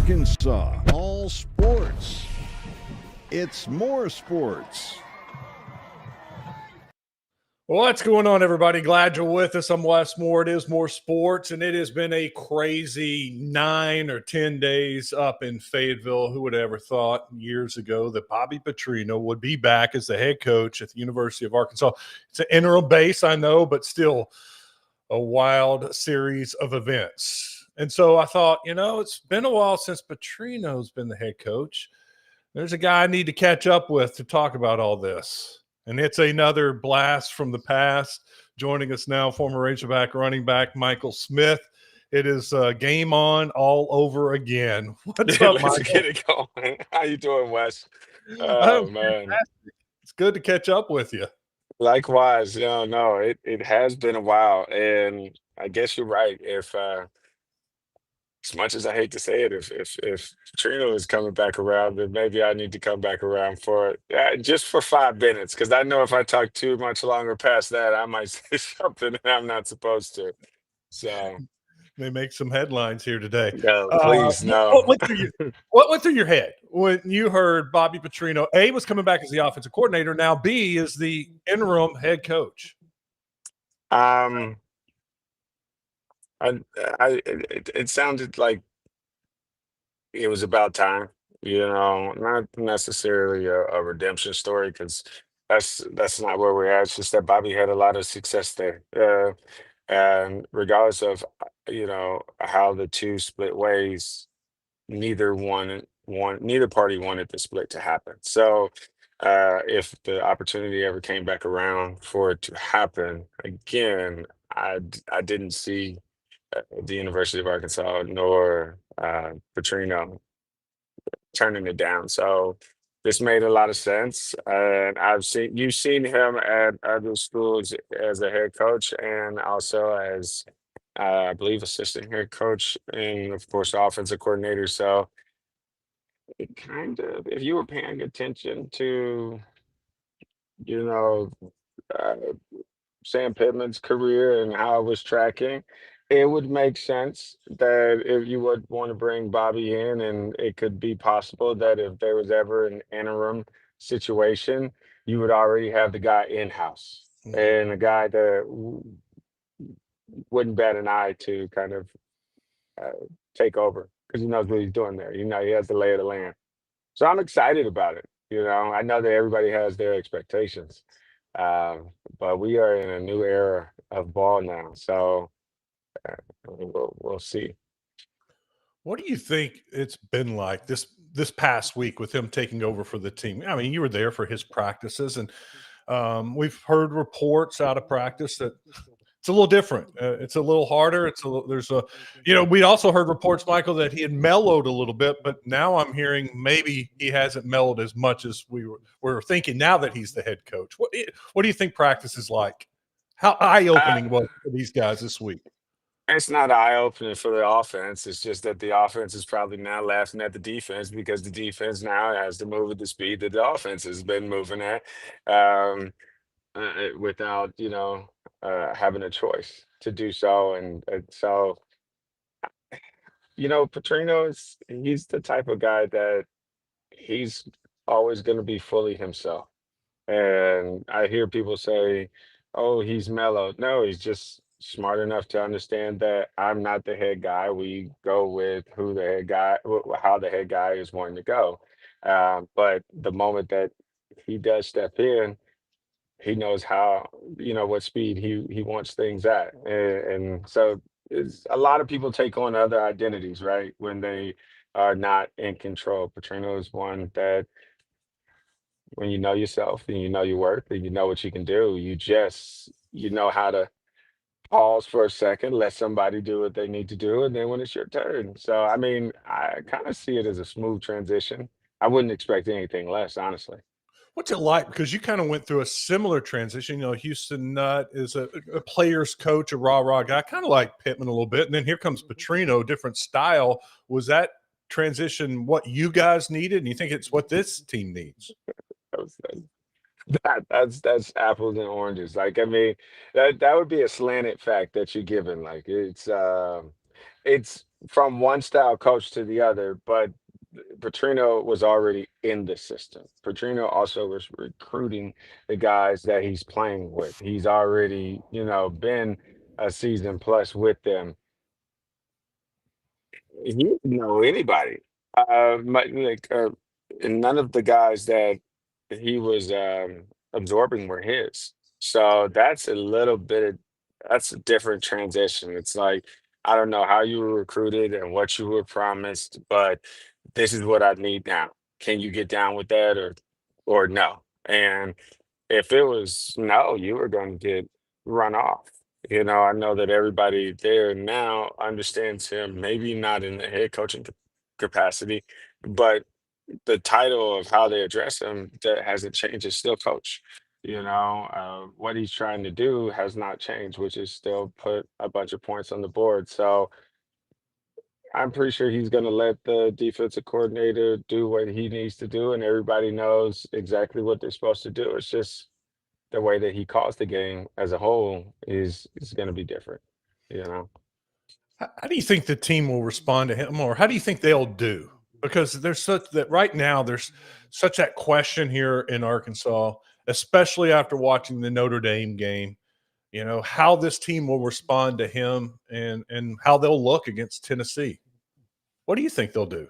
Arkansas. All sports. It's more sports. Well, what's going on, everybody? Glad you're with us. I'm Wess Moore. It is more sports, and it has been a crazy 9 or 10 days up in Fayetteville. Who would have ever thought years ago that Bobby Petrino would be back as the head coach at the University of Arkansas? It's an interim base, I know, but still a wild series of events. And so I thought, it's been a while since Petrino's been the head coach. There's a guy I need to catch up with to talk about all this. And it's another blast from the past. Joining us now, former Razorback running back Michael Smith. It is game on all over again. What's up, Let's Michael? get it going. How you doing, Wes? Oh, Oh man. fantastic. It's good to catch up with you. Likewise. No, it has been a while. And I guess you're right. If as much as I hate to say it, if Trino is coming back around, then maybe I need to come back around for just for 5 minutes. Because I know if I talk too much longer past that, I might say something that I'm not supposed to. So May make some headlines here today. no, please What no. went through your head when you heard Bobby Petrino, A, was coming back as the offensive coordinator, now B, is the interim head coach? Um I, it sounded like it was about time, not necessarily a redemption story because that's not where we're at. It's just that Bobby had a lot of success there, and regardless of how the two split ways, neither party wanted the split to happen. So, if the opportunity ever came back around for it to happen again, I didn't see the University of Arkansas nor Petrino turning it down. So this made a lot of sense. And you've seen him at other schools as a head coach and also as I believe assistant head coach and of course offensive coordinator. So it kind of, if you were paying attention to, you know, uh, Sam Pittman's career and how it was tracking, it would make sense that if you would want to bring Bobby in, and it could be possible that if there was ever an interim situation, you would already have the guy in house and a guy that wouldn't bat an eye to kind of uh, take over because he knows what he's doing there. He has the lay of the land. So I'm excited about it. I know that everybody has their expectations, but we are in a new era of ball now. So we'll see. What do you think it's been like this past week with him taking over for the team? I mean, you were there for his practices, and we've heard reports out of practice that it's a little different. It's a little harder. We also heard reports, Michael, that he had mellowed a little bit, but now I'm hearing maybe he hasn't mellowed as much as we were thinking now that he's the head coach. What do you think practice is like? How Uh, eye-opening was it for these guys this week? it's not eye-opening for the offense. It's just that the offense is probably now laughing at the defense because the defense now has to move at the speed that the offense has been moving at, um, without having a choice to do so. And so Petrino he's the type of guy that he's always going to be fully himself. And I hear people say, "Oh, he's mellow." No, he's just smart enough to understand that I'm not the head guy. We go with who the head guy, how the head guy is wanting to go. But the moment that he does step in, he knows what speed he wants things at. And so a lot of people take on other identities, right? When they are not in control. Petrino is one that when you know yourself and you know your worth and you know what you can do, you know how to pause for a second, let somebody do what they need to do, and then when it's your turn. So I mean, I kind of see it as a smooth transition. I wouldn't expect anything less, honestly. What's it like? Because you kind of went through a similar transition. Houston Nutt is a player's coach, a rah-rah guy, kind of like Pittman a little bit. And then here comes Petrino, different style. Was that transition what you guys needed? And you think it's what this team needs? That was- that's apples and oranges. Like I mean, that would be a slanted fact that you're given. Like it's from one style coach to the other, but Petrino was already in the system. Petrino also was recruiting the guys that he's playing with. He's already, been a season plus with them. He didn't know anybody. And none of the guys that he was absorbing were his. So that's a different transition. It's like, I don't know how you were recruited and what you were promised, but this is what I need now. Can you get down with that or no? And if it was no, you were going to get run off. I know that everybody there now understands him, maybe not in the head coaching capacity, but the title of how they address him that hasn't changed. Is still coach. What he's trying to do has not changed, which is still put a bunch of points on the board. So I'm pretty sure he's going to let the defensive coordinator do what he needs to do, and everybody knows exactly what they're supposed to do. It's just the way that he calls the game as a whole is going to be different. You know, How do you think the team will respond to him, or how do you think they'll do? Because there's such that right now there's such that question here in Arkansas, especially after watching the Notre Dame game. How this team will respond to him and how they'll look against Tennessee. What do you think they'll do?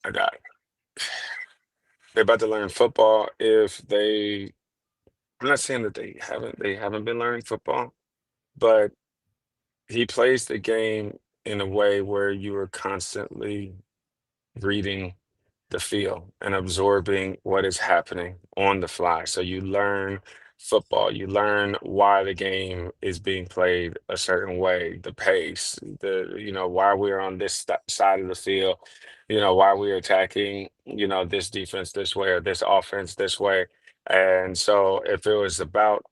I got it. They're about to learn football. If they, I'm not saying that they haven't been learning football, but he plays the game in a way where you are constantly reading the feel and absorbing what is happening on the fly. So you learn football, you learn why the game is being played a certain way, the pace, why we're on this side of the field, why we're attacking, this defense this way or this offense this way. And so if it was about,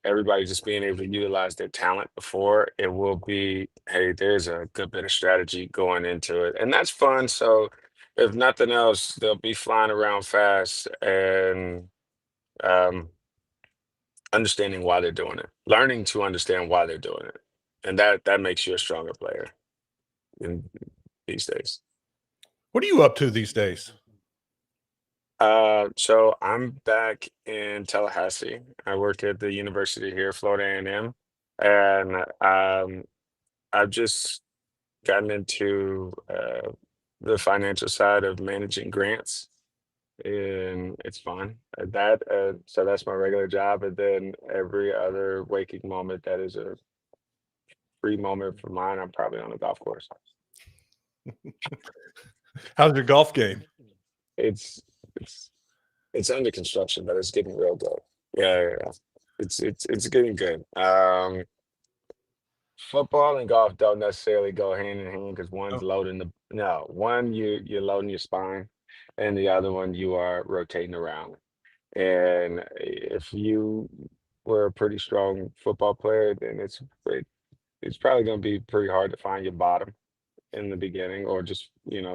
everybody just being able to utilize their talent before, it will be, hey, there's a good bit of strategy going into it. And that's fun. So if nothing else, they'll be flying around fast and um, understanding why they're doing it, learning to understand why they're doing it, and that makes you a stronger player in these days. What are you up to these days? So I'm back in Tallahassee. I work at the university here, Florida A&M, and I've just gotten into the financial side of managing grants, and it's fun. So that's my regular job, and then every other waking moment that is a free moment for mine, I'm probably on a golf course. How's your golf game? It's it's it's under construction, but it's getting real good. Yeah, yeah, yeah. It's getting good. Football and golf don't necessarily go hand in hand because one's Oh, loading the no, one you're loading your spine, and the other one you are rotating around. And if you were a pretty strong football player, then it's probably going to be pretty hard to find your bottom in the beginning, or just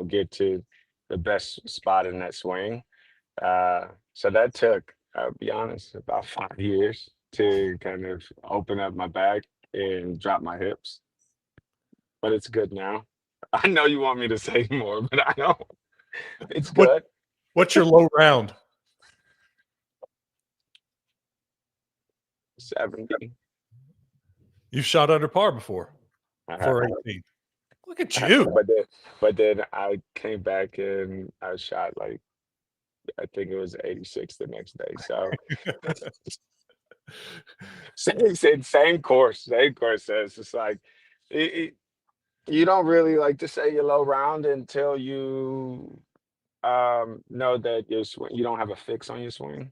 get to the best spot in that swing. So that took, I'll be honest, about 5 years to kind of open up my back and drop my hips, but it's good now. I know you want me to say more, but I know it's what good. what's your low round? 70. You've shot under par before I for have, 18. Look at you. but then I came back and I shot like I think it was 86 the next day. So same course, same course. So it's just like it, you don't really like to say your low round until you know that your swing you don't have a fix on your swing.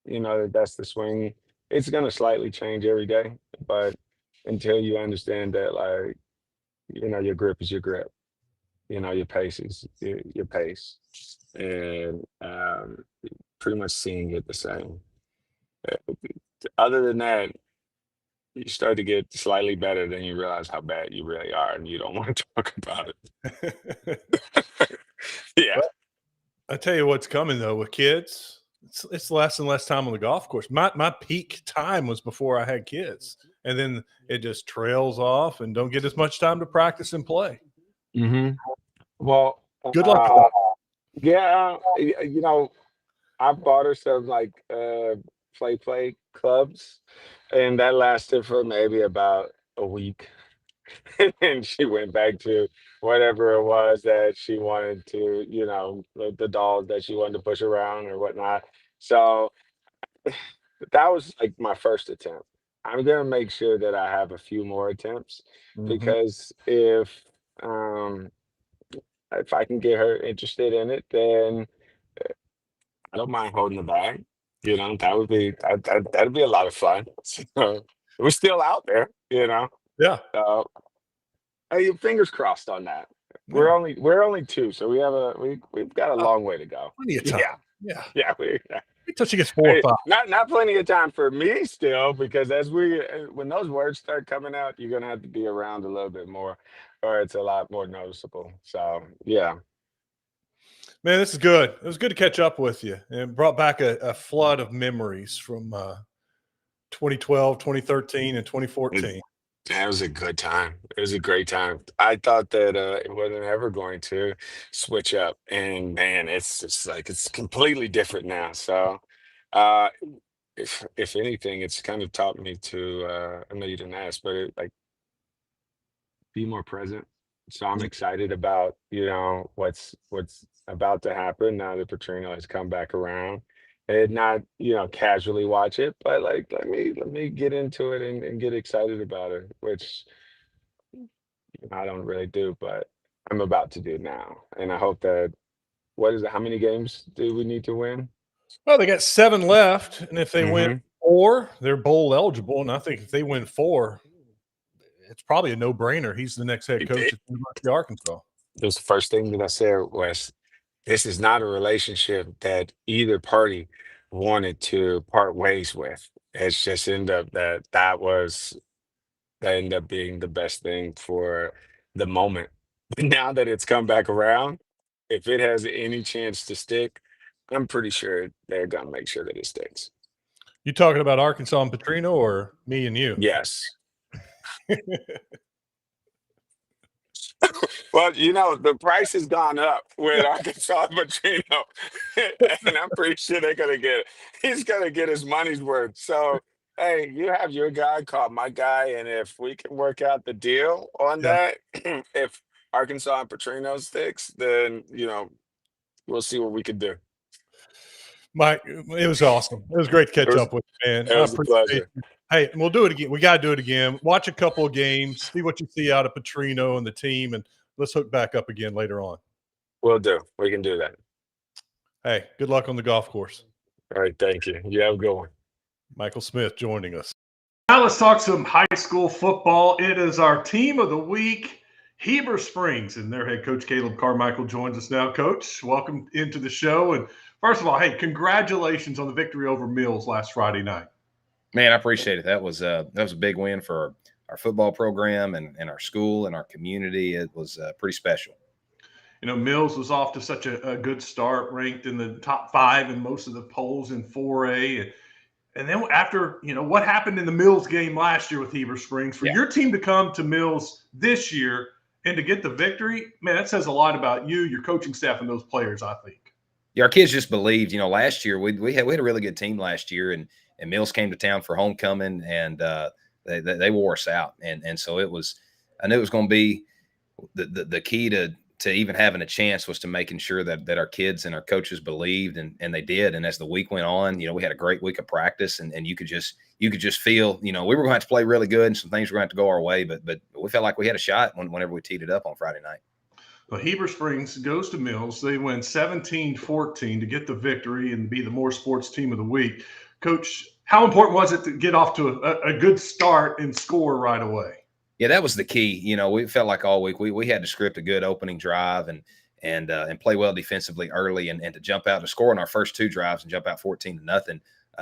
That's the swing. It's gonna slightly change every day, but until you understand that, like, your grip is your grip. Your pace is your pace, and pretty much seeing it the same. Uh, Other than that, you start to get slightly better, then you realize how bad you really are, and you don't want to talk about it. Yeah. Well, I tell you what's coming though with kids. It's less and less time on the golf course. My peak time was before I had kids, and then it just trails off and don't get as much time to practice and play. Hmm. Well, Good luck with that. yeah, I bought her some like play clubs, and that lasted for maybe about a week. And she went back to whatever it was that she wanted to, the dolls that she wanted to push around or whatnot. So that was like my first attempt. I'm gonna make sure that I have a few more attempts Mhm. because um if I can get her interested in it, then I don't mind holding the bag. That'd be a lot of fun. So we're still out there, Yeah. So hey, fingers crossed on that. Yeah. We're only two, so we've got a Oh, long way to go. plenty of time. Yeah, Yeah. yeah. Wait till she gets 4 or Hey, 5. not plenty of time for me still, because when those words start coming out, you're gonna have to be around a little bit more, or it's a lot more noticeable. So yeah. Man, this is good. It was good to catch up with you. And it brought back a flood of memories from 2012, 2013, and It, 2014. that was a good time. It was a great time. I thought that it wasn't ever going to switch up, and man, it's just like it's completely different now. So, uh, if anything, it's kind of taught me to. I know you didn't ask, but like be more present. So I'm Yeah. excited about, what's about to happen now that Petrino has come back around. And not, casually watch it, but like let me get into it and get excited about it, which I don't really do, but I'm about to do now. And I hope that what is it? How many games do we need to win? Well, they got 7 left, and if they win Hmm. 4, they're bowl eligible. And I think if they win 4, it's probably a no-brainer. He's the next head It, coach it, at the University of Arkansas. it was the first thing that I said was this is not a relationship that either party wanted to part ways with. It's just end up that ended up being the best thing for the moment. But now that it's come back around, if it has any chance to stick, I'm pretty sure they're gonna make sure that it sticks. You talking about Arkansas and Petrino or me and you? Yes. Well, the price has gone up with Arkansas Petrino, and I'm pretty sure they're gonna get it. He's gonna get his money's worth. So, hey, you have your guy, call my guy, and if we can work out the deal on Yeah. that, if Arkansas and Petrino sticks, then we'll see what we can do. Mike, it was awesome. It was great to It catch was up with you, man. it I was a appreciate pleasure. you. Hey, and we'll do it again. We got to do it again. Watch a couple of games, see what you see out of Petrino and the team, and let's hook back up again later on. We'll do. We can do that. Hey, good luck on the golf course. All right. Thank you. You have a good one. Michael Smith joining us. Now let's talk some high school football. It is our team of the week, Heber Springs, and their head coach Caleb Carmichael joins us now. Coach, welcome into the show. And first of all, hey, congratulations on the victory over Mills last Friday night. Man, I appreciate it. That was a big win for our football program and our school and our community. It was pretty special. You know, Mills was off to such a good start, ranked in the top 5 in most of the polls in 4A. And then after, what happened in the Mills game last year with Heber Springs, for Yeah. your team to come to Mills this year and to get the victory, man, that says a lot about you, your coaching staff, and those players, I think. Yeah, our kids just believed. Last year we had a really good team last year, and Mills came to town for homecoming, and they wore us out, and so it was. I knew it was going to be the key to even having a chance was to making sure that our kids and our coaches believed, and they did. And as the week went on, we had a great week of practice, and you could just feel, we were going to have to play really good, and some things were going to have to go our way, but we felt like we had a shot whenever we teed it up on Friday night. Well, Heber Springs goes to Mills. They win 17-14 to get the victory and be the More Sports Team of the Week. Coach, how important was it to get off to a good start and score right away? Yeah, that was the key. We felt like all week we had to script a good opening drive and play well defensively early and to jump out to score in our first 2 drives and jump out 14-0.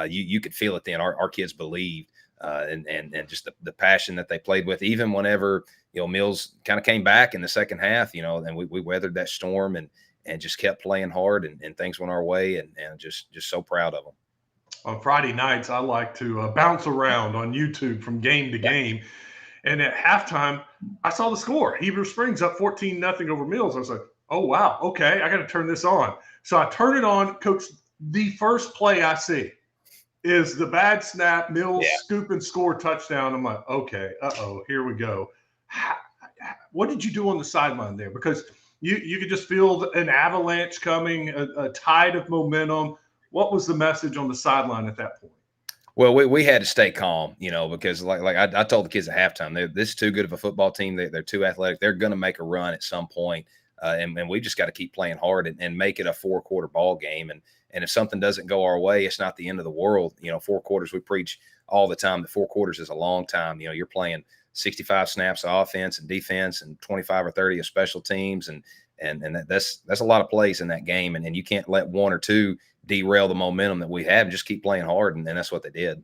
You could feel it then. Our kids believed and just the passion that they played with, even whenever Mills kind of came back in the second half. And we weathered that storm and just kept playing hard and things went our way and just so proud of them. On Friday nights, I like to bounce around on YouTube from game to game. And at halftime, I saw the score. Heber Springs up 14-0 over Mills. I was like, oh, wow, okay, I got to turn this on. So I turn it on. Coach, the first play I see is the bad snap, Mills scoop and score touchdown. I'm like, okay, here we go. What did you do on the sideline there? Because you could just feel an avalanche coming, a tide of momentum. What was the message on the sideline at that point? Well, we had to stay calm, because like I told the kids at halftime, this is too good of a football team. They're too athletic. They're going to make a run at some point. And we just got to keep playing hard and make it a 4-quarter ball game. And if something doesn't go our way, it's not the end of the world. 4 quarters, we preach all the time that 4 quarters is a long time. You're playing 65 snaps of offense and defense and 25 or 30 of special teams. And that's a lot of plays in that game. And you can't let 1 or 2 derail the momentum that we have and just keep playing hard. And that's what they did.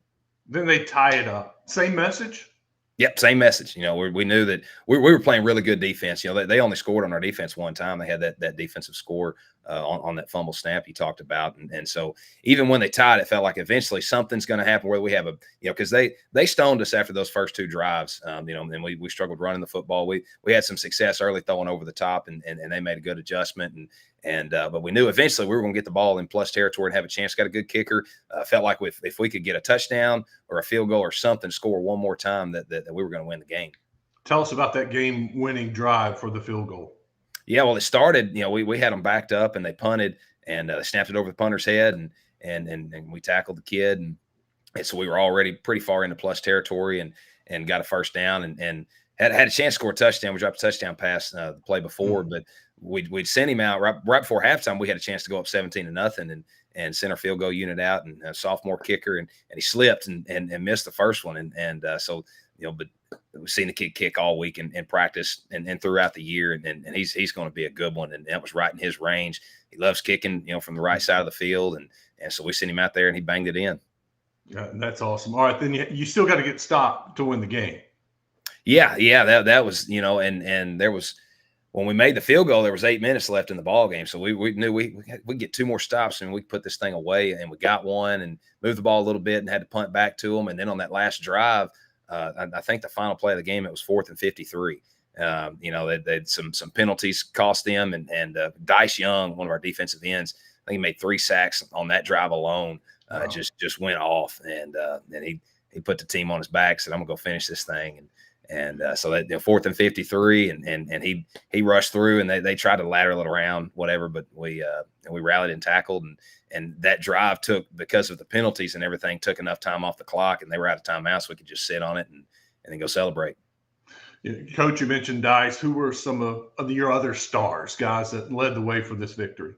Then they tie it up. Same message? Yep, same message. We knew that we were playing really good defense. They only scored on our defense one time. They had that defensive score on that fumble snap you talked about, and so even when they tied, it felt like eventually something's going to happen where we have because they stoned us after those first 2 drives. And we struggled running the football. We had some success early throwing over the top, and they made a good adjustment. But we knew eventually we were going to get the ball in plus territory and have a chance. Got a good kicker. Felt like if we could get a touchdown or a field goal or something, score one more time, that we were going to win the game. Tell us about that game-winning drive for the field goal. Yeah, well, it started. We had them backed up and they punted and they snapped it over the punter's head and we tackled the kid and so we were already pretty far into plus territory and got a first down and had a chance to score a touchdown. We dropped a touchdown pass the play before, but we'd sent him out right before halftime. We had a chance to go up 17-0 and send our field goal unit out and a sophomore kicker and he slipped and missed the first one so but we've seen the kid kick all week in practice and throughout the year and he's going to be a good one and that was right in his range. He loves kicking from the right side of the field and so we sent him out there and he banged it in. Yeah, that's awesome. All right, then you still got to get stopped to win the game. Yeah, that was and there was. When we made the field goal, there was 8 minutes left in the ball game. So we knew we'd get 2 more stops and we could put this thing away. And we got one and moved the ball a little bit and had to punt back to them. And then on that last drive, I think the final play of the game, it was 4th and 53. They had some penalties cost them. And Dice Young, one of our defensive ends, I think he made 3 sacks on that drive alone. Wow. Just went off. And he put the team on his back, said, I'm going to go finish this thing. And so that 4th and 53, and he rushed through, and they tried to lateral it around, whatever. But we rallied and tackled, and that drive took, because of the penalties and everything, took enough time off the clock, and they were out of timeout, so we could just sit on it and then go celebrate. Yeah, Coach, you mentioned Dice. Who were some of your other stars, guys that led the way for this victory?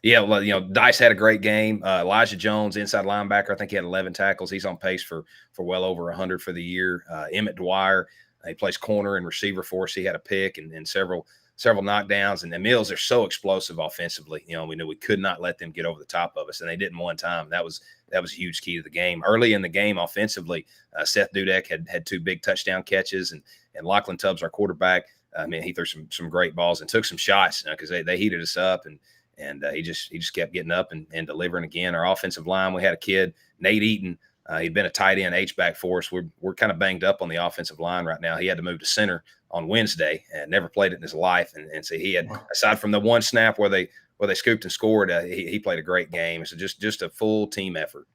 Yeah, well, Dice had a great game. Elijah Jones, inside linebacker, I think he had 11 tackles. He's on pace for well over 100 for the year. Emmett Dwyer. He plays corner and receiver for us. He had a pick and several knockdowns. And the Mills, they're so explosive offensively. We knew we could not let them get over the top of us, and they didn't one time. That was a huge key to the game. Early in the game offensively, Seth Dudek had 2 big touchdown catches, and Lachlan Tubbs, our quarterback, he threw some great balls and took some shots because they heated us up, and he just kept getting up and delivering again. Our offensive line, we had a kid, Nate Eaton. He'd been a tight end H-back for us. We're kind of banged up on the offensive line right now. He had to move to center on Wednesday and never played it in his life. And so he had, aside from the one snap where they scooped and scored, he played a great game. So just a full team effort.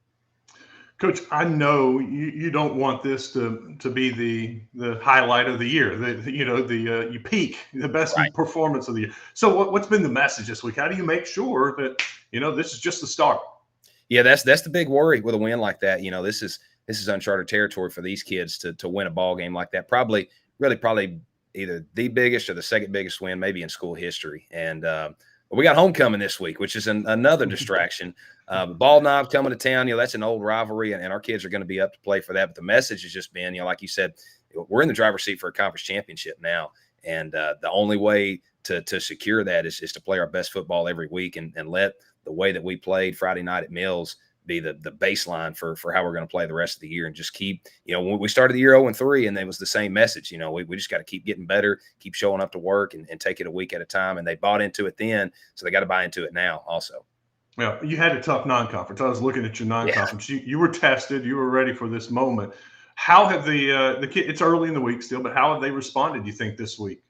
Coach, I know you don't want this to be the highlight of the year. You peak the best performance of the year. So what's been the message this week? How do you make sure that this is just the start? Yeah, that's the big worry with a win like that. This is uncharted territory for these kids to win a ball game like that. Probably either the biggest or the second biggest win maybe in school history. And we got homecoming this week, which is another distraction. Ball Knob coming to town, that's an old rivalry, and our kids are going to be up to play for that. But the message has just been, like you said, we're in the driver's seat for a conference championship now, and the only way to secure that is to play our best football every week and let the way that we played Friday night at Mills be the baseline for how we're going to play the rest of the year, and just keep, when we started the year 0-3, and it was the same message, we just got to keep getting better, keep showing up to work and take it a week at a time. And they bought into it then, so they got to buy into it now also. Yeah, you had a tough non-conference. I was looking at your non-conference. Yeah. You were tested. You were ready for this moment. How have the kid? It's early in the week still, but how have they responded? You think this week?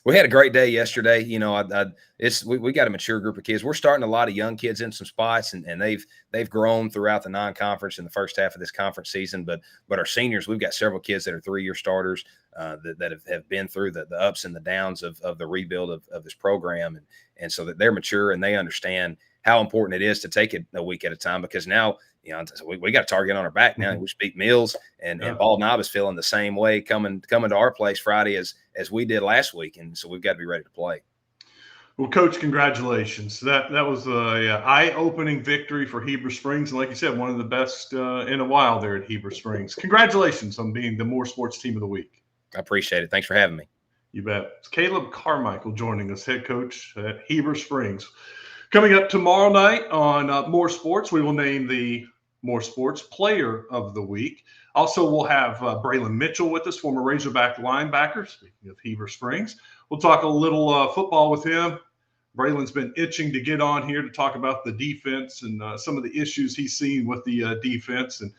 We had a great day yesterday. You know, we got a mature group of kids. We're starting a lot of young kids in some spots, and they've grown throughout the non-conference in the first half of this conference season. But our seniors, we've got several kids that are 3-year starters that have been through the ups and the downs of the rebuild of this program, and so that they're mature and they understand how important it is to take it a week at a time, because now, you know, we got a target on our back now. We beat Mills, and Bald Knob is feeling the same way coming to our place Friday as we did last week, and so we've got to be ready to play. Well, Coach, congratulations. That was a eye-opening victory for Heber Springs, and like you said, one of the best in a while there at Heber Springs. Congratulations on being the More Sports Team of the Week. I appreciate it. Thanks for having me. You bet. It's Caleb Carmichael joining us, head coach at Heber Springs. Coming up tomorrow night on More Sports, we will name the More Sports Player of the Week. Also, we'll have Braylon Mitchell with us, former Razorback linebacker, speaking of Heber Springs. We'll talk a little football with him. Braylon's been itching to get on here to talk about the defense and some of the issues he's seen with the defense and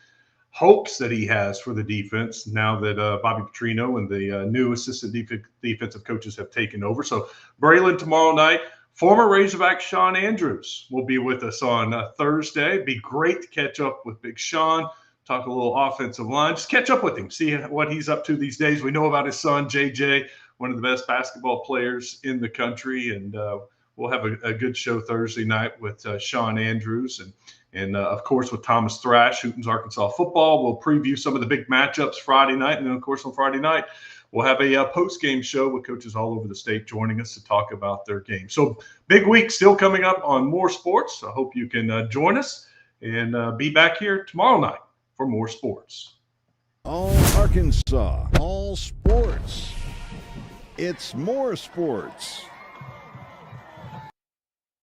hopes that he has for the defense now that Bobby Petrino and the new assistant defensive coaches have taken over. So Braylon tomorrow night. Former Razorback Sean Andrews will be with us on Thursday. It'd be great to catch up with Big Sean, talk a little offensive line, just catch up with him, see what he's up to these days. We know about his son, JJ, one of the best basketball players in the country, and we'll have a good show Thursday night with Sean Andrews and of course, with Thomas Thrash, Hooten's Arkansas football. We'll preview some of the big matchups Friday night, and then, of course, on Friday night, we'll have a post-game show with coaches all over the state joining us to talk about their game. So big week still coming up on More Sports. I hope you can join us and be back here tomorrow night for More Sports. All Arkansas, all sports. It's More Sports.